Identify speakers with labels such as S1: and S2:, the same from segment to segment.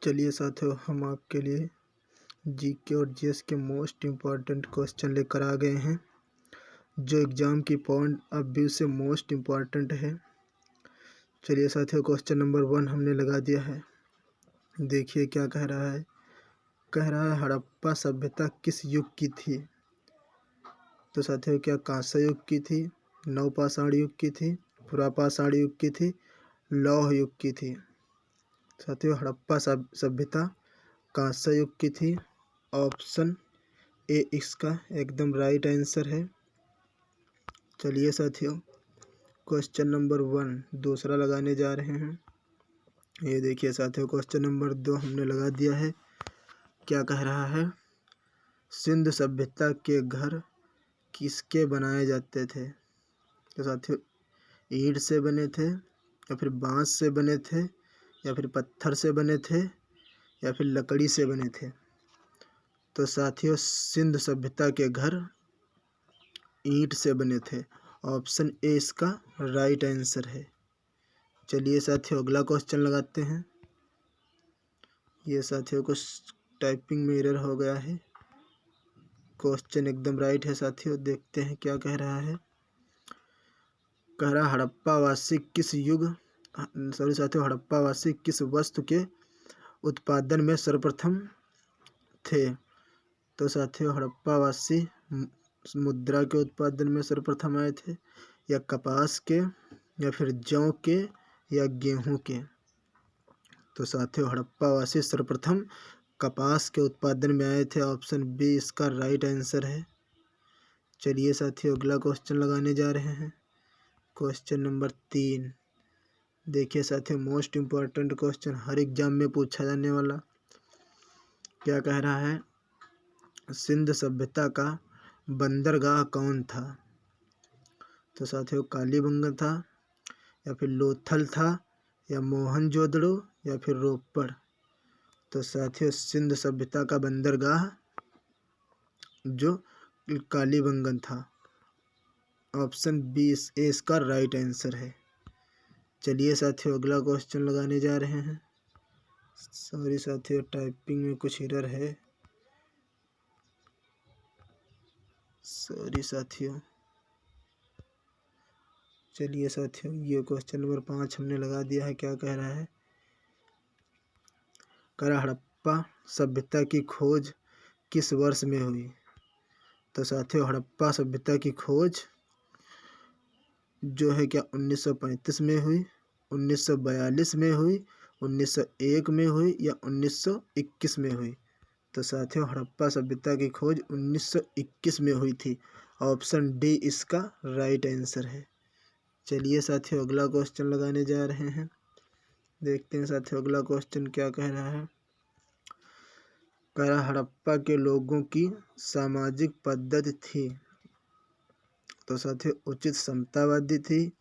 S1: चलिए साथियों, हम आपके लिए जीके और जीएस के मोस्ट इम्पॉर्टेंट क्वेश्चन लेकर आ गए हैं, जो एग्ज़ाम की पॉइंट ऑफ व्यू से मोस्ट इम्पॉर्टेंट है। चलिए साथियों, क्वेश्चन नंबर 1 हमने लगा दिया है। देखिए क्या कह रहा है। कह रहा है हड़प्पा सभ्यता किस युग की थी। तो साथियों, क्या कांस्य युग की थी, नवपाषाण युग की थी, पुरापाषाण युग की थी, लौह युग की थी। साथियों, हड़प्पा सभ्यता कांस्य युग की थी। ऑप्शन ए इसका एकदम राइट आंसर है। चलिए साथियों, क्वेश्चन नंबर 1 दूसरा लगाने जा रहे हैं। ये देखिए साथियों, क्वेश्चन नंबर 2 हमने लगा दिया है। क्या कह रहा है। सिंध सभ्यता के घर किसके बनाए जाते थे। तो साथियों, ईंट से बने थे, या फिर बांस से बने थे, या फिर पत्थर से बने थे, या फिर लकड़ी से बने थे। तो साथियों, सिंध सभ्यता के घर ईंट से बने थे। ऑप्शन ए इसका राइट आंसर है। चलिए साथियों, अगला क्वेश्चन लगाते हैं। ये साथियों, कुछ टाइपिंग में एरर हो गया है। क्वेश्चन एकदम राइट है साथियों। देखते हैं क्या कह रहा है। कह रहा हड़प्पावासी किस युग सॉरी साथियों, हड़प्पावासी किस वस्तु के उत्पादन में सर्वप्रथम थे। तो साथियों, हड़प्पावासी मुद्रा के उत्पादन में सर्वप्रथम आए थे, या कपास के, या फिर जौ के, या गेहूं के। तो साथियों, हड़प्पावासी सर्वप्रथम कपास के उत्पादन में आए थे। ऑप्शन बी इसका राइट आंसर है। चलिए साथियों, अगला क्वेश्चन लगाने जा रहे हैं। क्वेश्चन नंबर 3 देखिए साथियों, मोस्ट इम्पॉर्टेंट क्वेश्चन, हर एग्जाम में पूछा जाने वाला। क्या कह रहा है। सिंध सभ्यता का बंदरगाह कौन था। तो साथियों, कालीबंगा था, या फिर लोथल था, या मोहनजोदड़ो, या फिर रोपड़। तो साथियों, सिंध सभ्यता का बंदरगाह जो कालीबंगन था। ऑप्शन बी इसका राइट आंसर है। चलिए साथियों, अगला क्वेश्चन लगाने जा रहे हैं। सॉरी साथियों, टाइपिंग में कुछ एरर है। सॉरी साथियों। चलिए साथियों, ये क्वेश्चन नंबर 5 हमने लगा दिया है। क्या कह रहा है। कह रहा हड़प्पा सभ्यता की खोज किस वर्ष में हुई। तो साथियों, हड़प्पा सभ्यता की खोज जो है क्या 1935 में हुई, 1942 में हुई, 1901 में हुई, या 1921 में हुई। तो साथियों, हड़प्पा सभ्यता की खोज 1921 में हुई थी। ऑप्शन डी इसका राइट आंसर है। चलिए साथियों, अगला क्वेश्चन लगाने जा रहे हैं। देखते हैं साथियों, अगला क्वेश्चन क्या कह रहा है। कह रहा हड़प्पा के लोगों की सामाजिक पद्धति थी। तो साथियों, उचित समतावादी थी,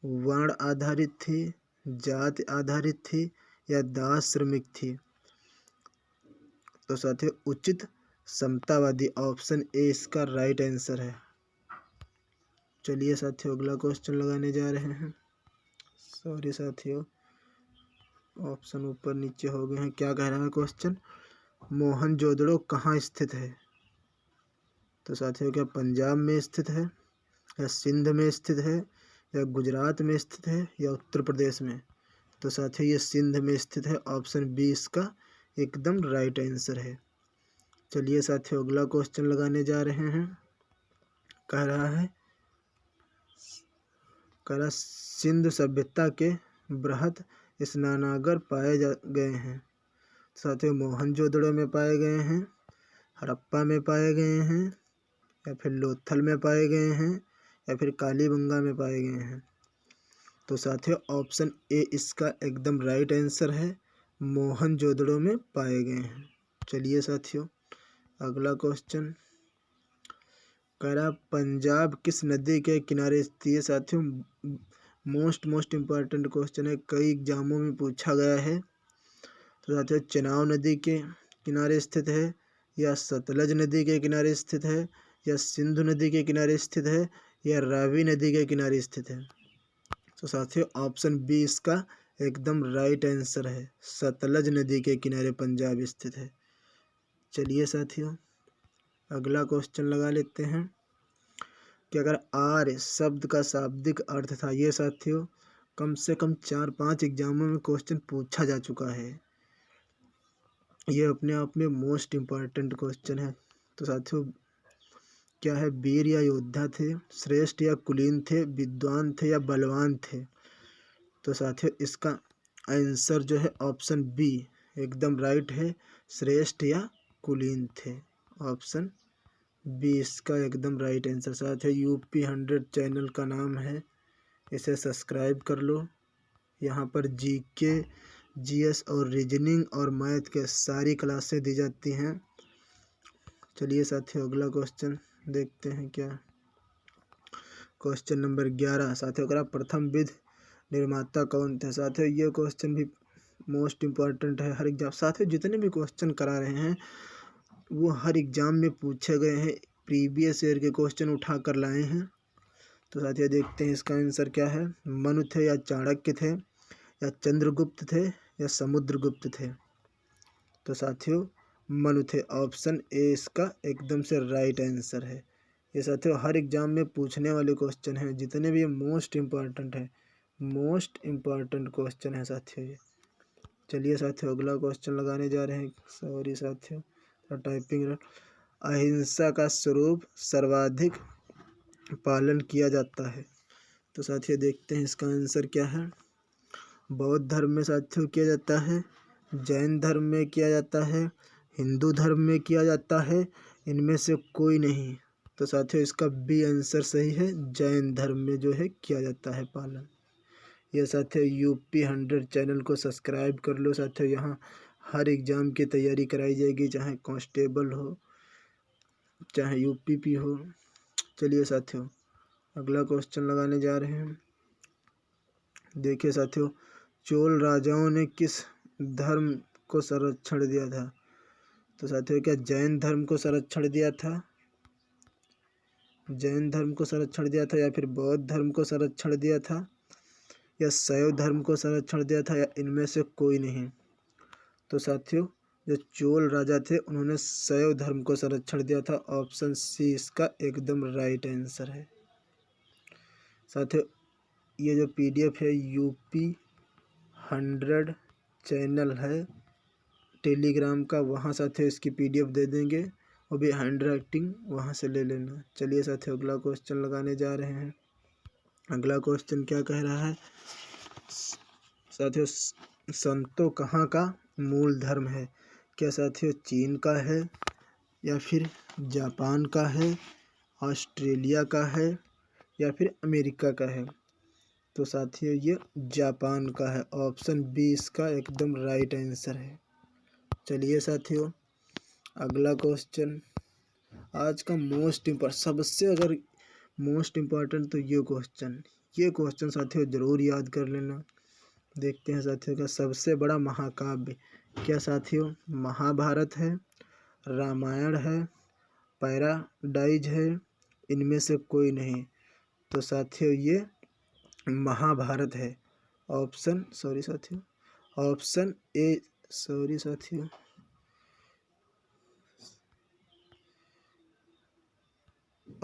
S1: वर्ण आधारित थी, जाति आधारित थी, या दास श्रमिक थी। तो साथियों, उचित समतावादी। ऑप्शन ए इसका राइट आंसर है। चलिए साथियों, अगला क्वेश्चन लगाने जा रहे हैं। सॉरी साथियों, ऑप्शन ऊपर नीचे हो गए हैं। क्या कह रहा है क्वेश्चन। मोहनजोदड़ो कहाँ स्थित है। तो साथियों, क्या पंजाब में स्थित है, या सिंध में स्थित है, या गुजरात में स्थित है, या उत्तर प्रदेश में। तो साथियों, ये सिंध में स्थित है। ऑप्शन बी इसका एकदम राइट आंसर है। चलिए साथियों, अगला क्वेश्चन लगाने जा रहे हैं। कह रहा है सिंध सभ्यता के बृहद स्नानागार पाए गए हैं। साथियों, मोहनजोदड़ो में पाए गए हैं, हड़प्पा में पाए गए हैं, या फिर लोथल में पाए गए हैं, या फिर कालीबंगा में पाए गए हैं। तो साथियों, ऑप्शन ए इसका एकदम राइट आंसर है। मोहनजोदड़ो में पाए गए हैं। चलिए साथियों, अगला क्वेश्चन। कह रहा पंजाब किस नदी के किनारे स्थित है। साथियों, मोस्ट इम्पॉर्टेंट क्वेश्चन है, कई एग्जामों में पूछा गया है। तो साथियों, चेनाब नदी के किनारे स्थित है, या सतलज नदी के किनारे स्थित है, या सिंधु नदी के किनारे स्थित है, या रावी नदी के किनारे स्थित है। तो साथियों, ऑप्शन बी इसका एकदम राइट आंसर है। सतलज नदी के किनारे पंजाब स्थित है। चलिए साथियों अगला क्वेश्चन लगा लेते हैं कि अगर आर्य शब्द का शाब्दिक अर्थ था। ये साथियों कम से कम 4-5 एग्जामों में क्वेश्चन पूछा जा चुका है। ये अपने आप में मोस्ट इम्पॉर्टेंट क्वेश्चन है। तो साथियों क्या है, वीर या योद्धा थे, श्रेष्ठ या कुलीन थे, विद्वान थे या बलवान थे। तो साथियों इसका आंसर जो है ऑप्शन बी एकदम राइट है, श्रेष्ठ या कुलीन थे। ऑप्शन बी इसका एकदम राइट आंसर। साथियों यूपी 100 चैनल का नाम है, इसे सब्सक्राइब कर लो। यहाँ पर जीके, जीएस और रीजनिंग और मैथ के सारी क्लासें दी जाती हैं। चलिए साथियों अगला क्वेश्चन देखते हैं क्या। क्वेश्चन नंबर 11 साथियों अगर प्रथम विधि निर्माता कौन थे। साथियों ये क्वेश्चन भी मोस्ट इम्पॉर्टेंट है हर एग्जाम। साथियों जितने भी क्वेश्चन करा रहे हैं वो हर एग्जाम में पूछे गए हैं, प्रीवियस ईयर के क्वेश्चन उठा कर लाए हैं। तो साथियों देखते हैं इसका आंसर क्या है। मनु थे या चाणक्य थे या चंद्रगुप्त थे या समुद्रगुप्त थे। तो साथियों मनु थे। ऑप्शन ए इसका एकदम से राइट आंसर है। ये साथियों हर एग्जाम में पूछने वाले क्वेश्चन हैं, जितने भी ये मोस्ट इम्पॉर्टेंट है, मोस्ट इम्पॉर्टेंट क्वेश्चन है साथियों ये। चलिए साथियों अगला क्वेश्चन लगाने जा रहे हैं। सॉरी साथियों टाइपिंग। अहिंसा का स्वरूप सर्वाधिक पालन किया जाता है। तो साथियों देखते हैं इसका आंसर क्या है। बौद्ध धर्म में साथियों किया जाता है, जैन धर्म में किया जाता है, हिंदू धर्म में किया जाता है, इनमें से कोई नहीं। तो साथियों इसका बी आंसर सही है, जैन धर्म में जो है किया जाता है पालन। यह साथियों यूपी 100 चैनल को सब्सक्राइब कर लो। साथियों यहाँ हर एग्ज़ाम की तैयारी कराई जाएगी, चाहे कांस्टेबल हो चाहे यूपीपी हो। चलिए साथियों अगला क्वेश्चन लगाने जा रहे हैं। देखिए साथियों चोल राजाओं ने किस धर्म को संरक्षण दिया था। तो साथियों क्या जैन धर्म को संरक्षण दिया था, जैन धर्म को संरक्षण दिया था, या फिर बौद्ध धर्म को संरक्षण दिया था, या शैव धर्म को संरक्षण दिया था, या इनमें से कोई नहीं। तो साथियों जो चोल राजा थे उन्होंने शैव धर्म को संरक्षण दिया था। ऑप्शन सी इसका एकदम राइट आंसर है। साथियों ये जो पीडीएफ है यूपी 100 चैनल है टेलीग्राम का, वहाँ साथियों इसकी पीडीएफ दे देंगे, वो भी हैंड राइटिंग, वहाँ से ले लेना। चलिए साथियों अगला क्वेश्चन लगाने जा रहे हैं। अगला क्वेश्चन क्या कह रहा है। साथियों संतो कहाँ का मूल धर्म है। क्या साथियों चीन का है, या फिर जापान का है, ऑस्ट्रेलिया का है, या फिर अमेरिका का है। तो साथियों ये जापान का है। ऑप्शन बी इसका एकदम राइट आंसर है। चलिए साथियों अगला क्वेश्चन आज का मोस्ट इम्पोर्टेंट, सबसे अगर मोस्ट इम्पॉर्टेंट तो ये क्वेश्चन साथियों ज़रूर याद कर लेना। देखते हैं साथियों का सबसे बड़ा महाकाव्य। क्या साथियों महाभारत है, रामायण है, पैराडाइज है, इनमें से कोई नहीं। तो साथियों ये महाभारत है। ऑप्शन सॉरी साथियों ऑप्शन ए सॉरी साथियों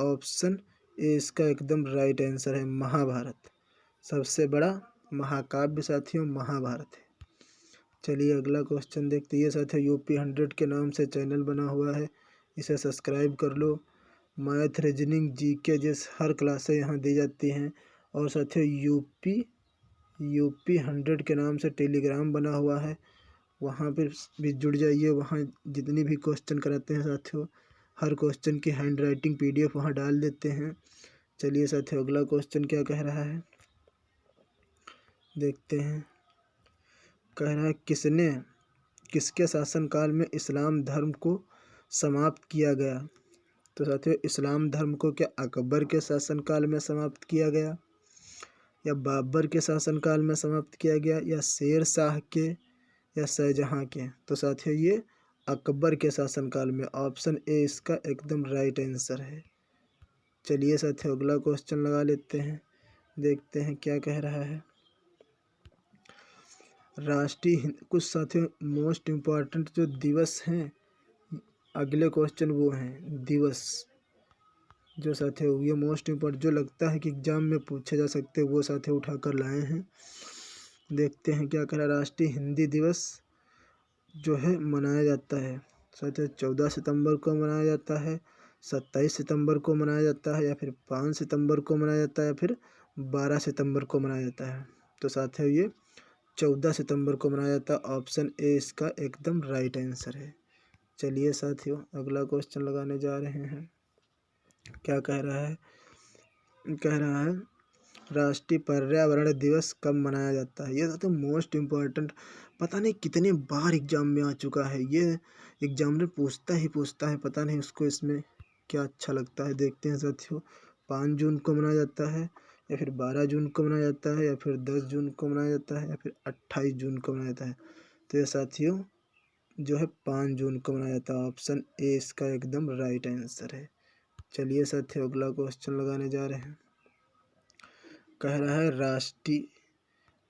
S1: ऑप्शन ए इसका एकदम राइट आंसर है, महाभारत। सबसे बड़ा महाकाव्य साथियों महाभारत है। चलिए अगला क्वेश्चन देखते हैं। साथियों यूपी 100 के नाम से चैनल बना हुआ है, इसे सब्सक्राइब कर लो। मैथ रीजनिंग जीके जैसे हर क्लासें यहाँ दी जाती हैं। और साथियों यूपी 100 के नाम से टेलीग्राम बना हुआ है, वहाँ पर भी जुड़ जाइए। वहाँ जितनी भी क्वेश्चन कराते हैं साथियों हर क्वेश्चन की हैंड राइटिंग पीडीएफ वहाँ डाल देते हैं। चलिए साथियों अगला क्वेश्चन क्या कह रहा है देखते हैं। कह रहा है किसके शासनकाल में इस्लाम धर्म को समाप्त किया गया। तो साथियों इस्लाम धर्म को क्या अकबर के शासनकाल में समाप्त किया गया, या बाबर के शासनकाल में समाप्त किया गया, या शेर शाह के, या शाहजहाँ के। तो साथियों ये अकबर के शासनकाल में। ऑप्शन ए इसका एकदम राइट आंसर है। चलिए साथियों अगला क्वेश्चन लगा लेते हैं, देखते हैं क्या कह रहा है। कुछ साथियों मोस्ट इम्पॉर्टेंट जो दिवस हैं, अगले क्वेश्चन वो हैं दिवस। जो साथियों ये मोस्ट इम्पॉर्टेंट जो लगता है कि एग्जाम में पूछे जा सकते वो साथियों उठा कर लाए हैं। देखते हैं क्या कह रहा है। राष्ट्रीय हिंदी दिवस जो है मनाया जाता है साथियों 14 सितंबर को मनाया जाता है, 27 सितंबर को मनाया जाता है, या फिर 5 सितंबर को मनाया जाता है, या फिर 12 सितंबर को मनाया जाता है। तो साथियों ये 14 सितंबर को मनाया जाता है। ऑप्शन ए इसका एकदम राइट आंसर है। चलिए साथियों अगला क्वेश्चन लगाने जा रहे हैं। क्या कह रहा है। कह रहा है राष्ट्रीय पर्यावरण दिवस कब मनाया जाता है। ये तो मोस्ट इम्पोर्टेंट, पता नहीं कितने बार एग्जाम में आ चुका है ये। एग्जामिनर पूछता है, पता नहीं उसको इसमें क्या अच्छा लगता है। देखते हैं साथियों 5 जून को मनाया जाता है, या फिर 12 जून को मनाया जाता है, या फिर 10 जून को मनाया जाता है, या फिर 28 जून को मनाया जाता है। तो ये साथियों जो है 5 जून को मनाया जाता है। ऑप्शन ए इसका एकदम राइट आंसर है। चलिए साथियों अगला क्वेश्चन लगाने जा रहे हैं। कह रहा है राष्ट्रीय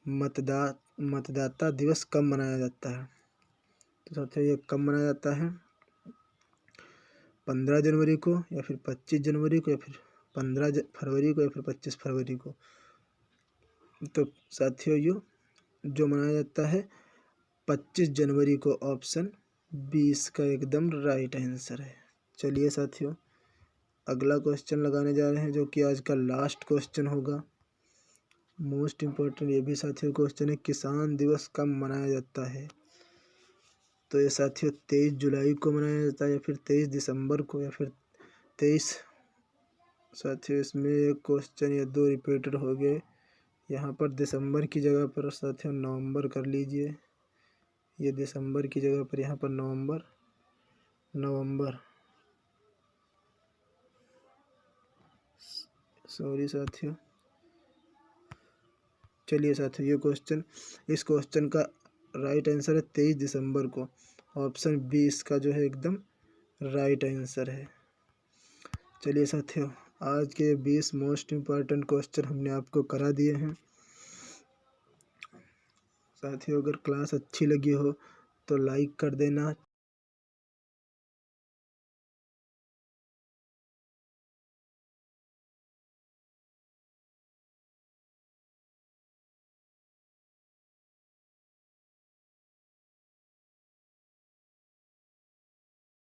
S1: मतदाता दिवस कब मनाया जाता है। तो साथियों ये कब मनाया जाता है। 15 जनवरी को, या फिर 25 जनवरी को, या फिर 15 फरवरी को, या फिर 25 फरवरी को। तो साथियों ये जो मनाया जाता है 25 जनवरी को। ऑप्शन 20 का एकदम राइट आंसर है। चलिए साथियों अगला क्वेश्चन लगाने जा रहे हैं, जो कि आज का लास्ट क्वेश्चन होगा। मोस्ट इम्पोर्टेंट ये भी साथियों क्वेश्चन है। किसान दिवस कब मनाया जाता है। तो ये साथियों 23 जुलाई को मनाया जाता है, या फिर 23 दिसंबर को, या फिर 23। साथियों इसमें एक क्वेश्चन या दो रिपीटेड हो गए। यहाँ पर दिसंबर की जगह पर साथियों नवंबर कर लीजिए। ये दिसंबर की जगह पर यहाँ पर नवंबर सॉरी साथियों। चलिए साथियों ये इस क्वेश्चन का राइट आंसर है 23 दिसंबर को। ऑप्शन बी इसका जो है एकदम राइट आंसर है। चलिए साथियों आज के 20 मोस्ट इम्पॉर्टेंट क्वेश्चन हमने आपको करा दिए हैं। साथियों अगर क्लास अच्छी लगी हो तो लाइक कर देना।